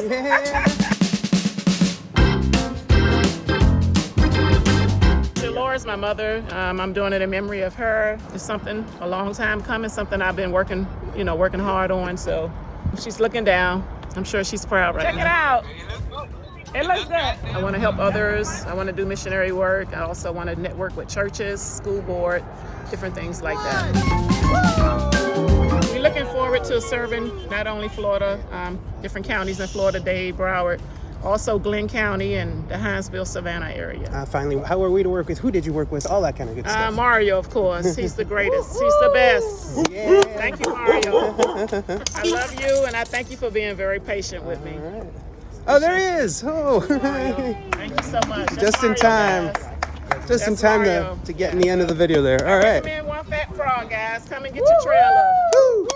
Yeah. Laura's my mother. I'm doing it in memory of her. It's something a long time coming, something I've been working hard on. So she's looking down. I'm sure she's proud right now. Check it out. It looks good. I want to help others. I want to do missionary work. I also want to network with churches, school board, different things like that. We're looking forward to serving not only Florida, different counties in Florida, Dade, Broward, also Glenn County and the Hinesville, Savannah area. Finally, how are we to work with? Who did you work with? All that kind of good stuff. Mario, of course. He's the greatest. He's the best. Yeah. Thank you, Mario. I love you, and I thank you for being very patient with me. All right. Oh, there he is. Oh. Thank you so much. That's Just in Mario, time. guys. Just in That's time Mario. to get in the end of the video there. All right. Man, one fat frog, guys. Come and get your trailer. Woo.